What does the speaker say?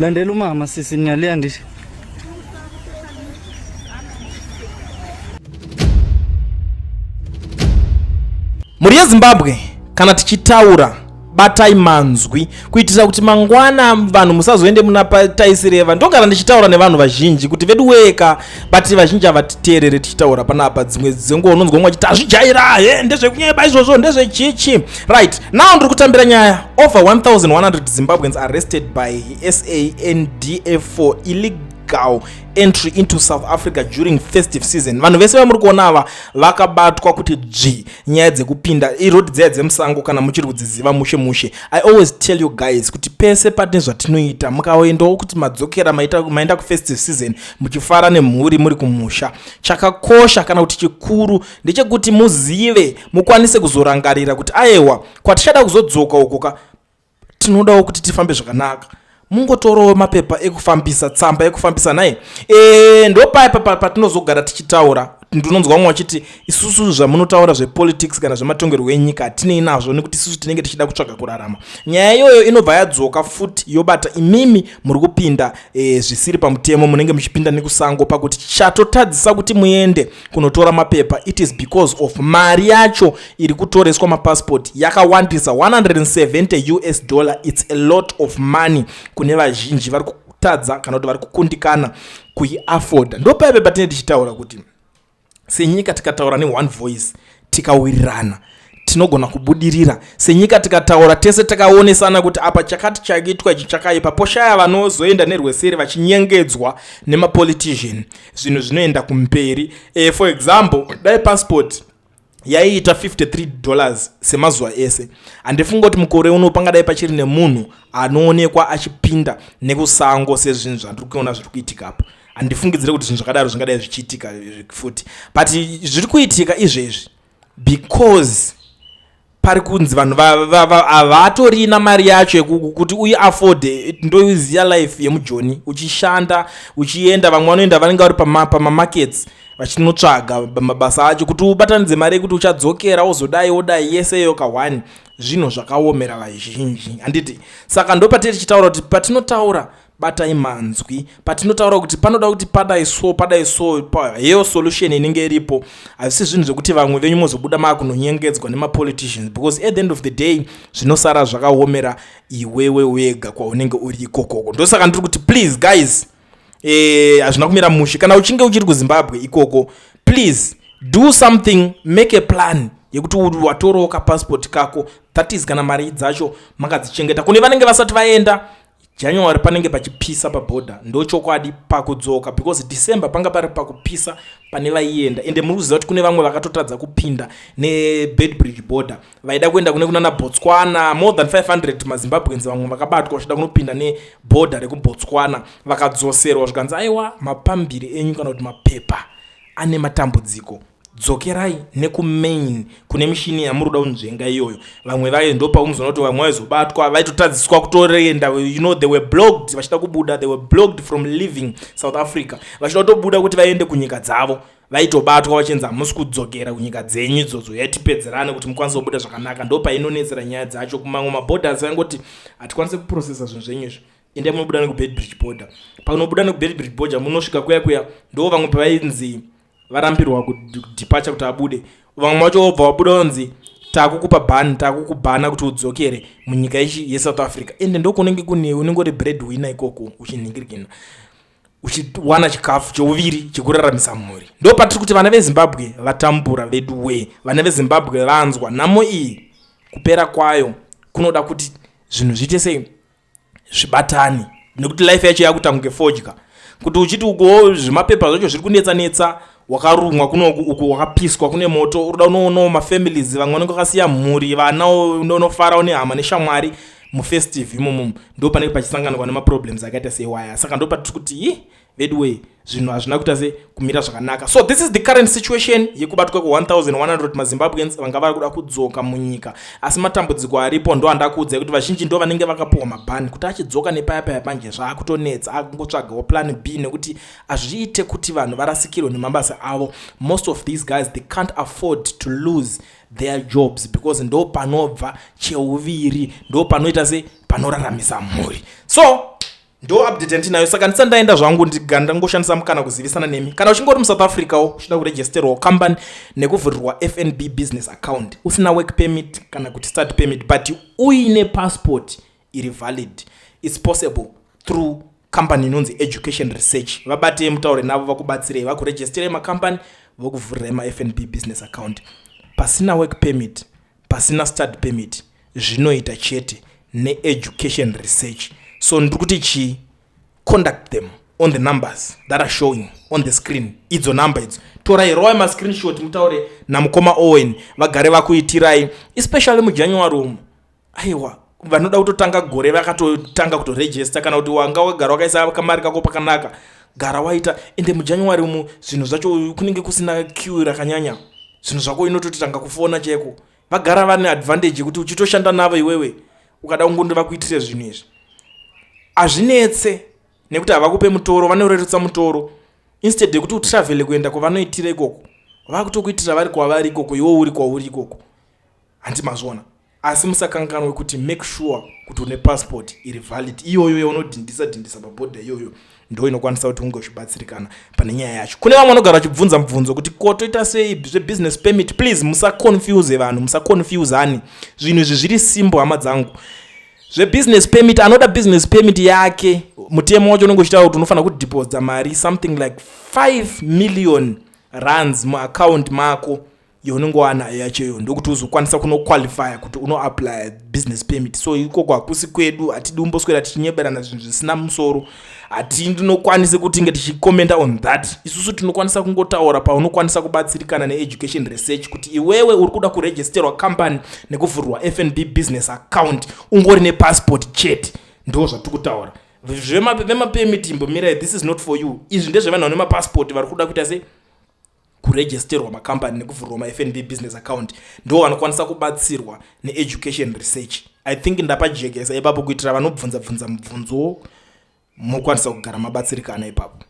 Landela umama sisi niyaleya ndithi. Muri Zimbabwe kana tichitaura batai manzwi kuitira kuti mangwana vanhu musazoende muna taisireva. Ndogara ndichitaura nevanhu vazhinji kuti vedu weka bati vazhinji avatiteerere tichitaura panapa. Dzimwe dzenguva unonzwa mumwe achiti azvijaira ndezvekunyeba izvozvo ndezvechichi. Right now ndiri kutambira nyaya over 1100 Zimbabweans arrested by SANDF for illegal entry into South Africa during festive season. Vanhu vese vamuri kuona ava vakabatwa kuti nyaya dzekupinda irodi dzaya dzemusango kana muchiri kudziziva mushe mushe. I always tell you guys kuti pese patine zvatinoita mukaendawo kuti madzokera maenda kufestive season muchifara nemhuri muri kumusha, chakakosha kana kuti chikuru ndechekuti muzive mukwanise kuzorangarira kuti aiwa kwatichada kuzodzoka ukoka tinodawo kuti tifambe zvakanaka. Mungotorawo mapepa ekufambisa, tsamba ekufambisa naye. Ndo patinozogara tichitaura. Ndinonzwa mumwe achiti isusu zvamunotaura zvepolitics kana zvematongerwo enyika tinei nazvo nekuti isusu tinenge tichida kutsvaga kurarama. Nyaya iyoyo inobva yadzoka futi yobata imimi muri kupinda zvisiri pamutemo, munenge muchipinda nekusango pakuti chatotadzisa kuti muende kunotora mapepa. It is because of mari yacho iri kutoreswa mapassport yakawandisa $170. It's a lot of money kune vazhinji vari kutadza kana kuti vari kukundikana kuiafford. Ndo paipe patine tichitaura kuti senyika tikataura ne one voice tikawirirana tinogona kubudirira. Senyika tikataura tese takaonesana kuti apa chakati chaitwa ichi chakaipa, poshaya vanozoenda nerweseri vachinyengedzwa nemapolitician, zvinhu zvinoenda kumberi. For example, dai passport yaiita $53 semazuva ese, handifunga kuti mukore uno pangadai pachiri nemunhu anoonekwa achipinda nekusango sezvinhu zvandiri kuona zviri kuitika apa. Handifungidzire kuti zvinhu zvakadaro zvingadai zvichiitika futi, but zviri kuitika izvezvi because pari kunzi vanhu havatorina mari yacho kuti uiafforde. Ndoiziya life yemujoni uchishanda uchienda, vamwe vanoenda vanenge vari pamamarkets vachinotsvaga mabasa acho kuti ubatanidze mari yekuti uchadzokera wozodai yeseyo ka1. Zvinhu zvakaomera vazhinji handiti. Saka ndo patiri tichitaura kuti patinotaura batai manzwi, patinotaura kuti panoda kuti padai so heyo solution inenge iripo. Hazisi zvinhu zvekuti vamwe venyu mozobuda makunonyengedzwa nemapoliticians, because at the end of the day zvinosara zvakaomera iwewe wega kwaunenge uri ikoko. Ndosaka ndiri kuti please guys, hazvina kumira mushe. Kana uchinge uchiri kuZimbabwe ikoko, please do something, make a plan yekuti watorawo kapassport kako. That is kana mari dzacho makadzichengeta. Kune vanenge vasati vaenda January panenge pachipisa paborder, ndo chokwadi pakudzoka, because December panga pari pakupisa pane vaienda. Ende muruziva kuti kune vamwe vakatotadza kupinda neBedbridge border vaida kuenda kune kunana Botswana. More than 500 maZimbabweans vamwe vakabatwa vachida kunopinda neborder rekuBotswana vakadzoserwa zvikanzi aiwa mapambiri enyu kana kuti mapepa ane matambudziko, dzokerai nekumain kune mishini yamuruda kunzvenga iyoyo. Vamwe vaye ndo paumuzoona kuti vamwe vaizobatwa vaitotadziswa kutorenda, you know, they were blocked vachida kubuda, they were blocked from leaving South Africa, vachida kutobuda kuti vaende kunyika dzavo. Vaitobatwa vachenza hamusi kudzokera kunyika dzenyu idzodzo, yatipedzerane kuti mukwanise kubuda zvakanaka. Ndo painonetsera nyaya dzacho. Kumamwe maborders vaingoti hatikwanise kuprocessa zvinhu zvenyu izvi, ende munobuda nekuBedbridge border. Paunobuda nekuBedbridge border munosvika kuya ndo vamwe pavainzi varambirwa kudipacha kuti abude. Vamwe vacho vobva vabuda vanzi takukubhana kuti udzokere munyika yeSouth Africa. Ende ndokunenge kune unenge uri breadwinner ikoko, uchinhingirikina uchiwana chikafu chouviri chekuraramisa mhuri. Ndo patiri kuti vana veZimbabwe vatambura vedu vana veZimbabwe vanzwa nhamo iyi kupera kwayo kunoda kuti zvinhu zviite sei zvibatani, nekuti life yacho yakutange fodya. Kuti uchiti uko zvimapepa zvacho zviri kunetsa wakarumwa kuno uku wakapiswa kune moto, uruda unoona mafamilies vamwe vanenge vakasiya mhuri, vana unofara nehama neshamwari mufestive imomo. Ndo panenge pachisanganwa nemaproblems akaita sewaya. Saka ndo patiri kuti vedu zvinhu hazvina kuita se kumira zvakanaka. So this is the current situation yekubatwa ku1100 maZimbabweans vanga vari kuda kudzoka munyika. Asi matambudziko aripo ndo andakuudza kuti vazhinji ndo vanenge vakapuwa mabhani kuti achidzoka nepaya panje zvaakutonetsa, akungotsvagawo plan B nekuti azviite kuti vanhu varasikirwe nemabasa avo. Most of these guys they can't afford to lose their jobs because ndo panobva cheuviri, ndo panoita se panoraramisa mhuri. So ndo update ndinayo. Saka ndisandaenda zvangu ndiganda ngoshandisa mukana kuzivisana nemi. Kana uchingori muSouth Africa uchida kuregisterwa company nekuvhurirwa FNB business account usina work permit kana kuti start permit but uine passport iri valid, it's possible through company inonzi education research. Vabate mutaure navo vakubatsirei vakuregisterei macompany vokuvhurirai maFNB business account. Pasina work permit, pasina start permit, zvinoita chete ne-education research. So ndikuti conduct them on the numbers that are showing on the screen. Idzo number idzo torai roa ma screenshot mutaure na mukoma Owen vagare vakuitirai, especially muJanuary umu. Aiwa vanoda kutotanga gore vakatotanga kutoregister kana kuti wanga wagara wakaisa kamari kako pakanaka gara waita ende muJanuary umu zvinhu zvacho kunenge kusina queue rakanyanya, zvinhu zvako inototanga kufona cheko. Vagara vane advantage kuti uchitoshanda navo iwewe ukada kungondi vakuitire zvinhu izvi azvinetse nekuti havakupe mutoro, vanorerutsa mutoro instead yekuti utravel kuenda kwavanoitira ikoko vakutokuitira vari kwavari ikoko iwe uri kwauri ikoko. Handimazvona asi musakanganwe kuti make sure kuti une passport iri valid. Iyoyo yaunodhindisa paboda iyoyo ndo inokwanisa kuti unge uchibatsirikana pane nyaya yacho. Kune vamwe vanogara vachibvunza mubvunzo kuti kotoita sei zvebusiness permit. Please musaconfuse vanhu, musaconfuseani zvinhu izvi zviri simple hama dzangu. Zvebusiness permit, anoda business permit yake mutemo wacho unenge uchitaura kuti unofana kudeposita mari something like 5 million rands muaccount mako yaunenge wanayo yachoyo ndokuti uzokwanisa kunoqualify kuti unoapply business permit. So ikoko hakusi kwedu, hatidi umboswera tichinyeberana zvinhu zvisina musoro, hatinokwanisa kuti nge tichikomenda on that. Isusu tinokwanisa kungotaura paunokwanisa kubatsirikana ne-education research kuti iwewe uri kuda kuregisterwa company nekuvhurwa FNB business account ungori nepassport chete, ndo zvatikutaura. Vemapemiti imbomirai, this is not for you. Izvi ndezvevanhu vane mapassport vari kuda kuita sei kuregisterwa macompany nekuvhurwa maFNB business account ndo vanokwanisa kubatsirwa ne-education research. I think ndapajekesa ipapo kuitira vanobvunza mubvunzo mukwanisa kugara mabatsirikana ipapo.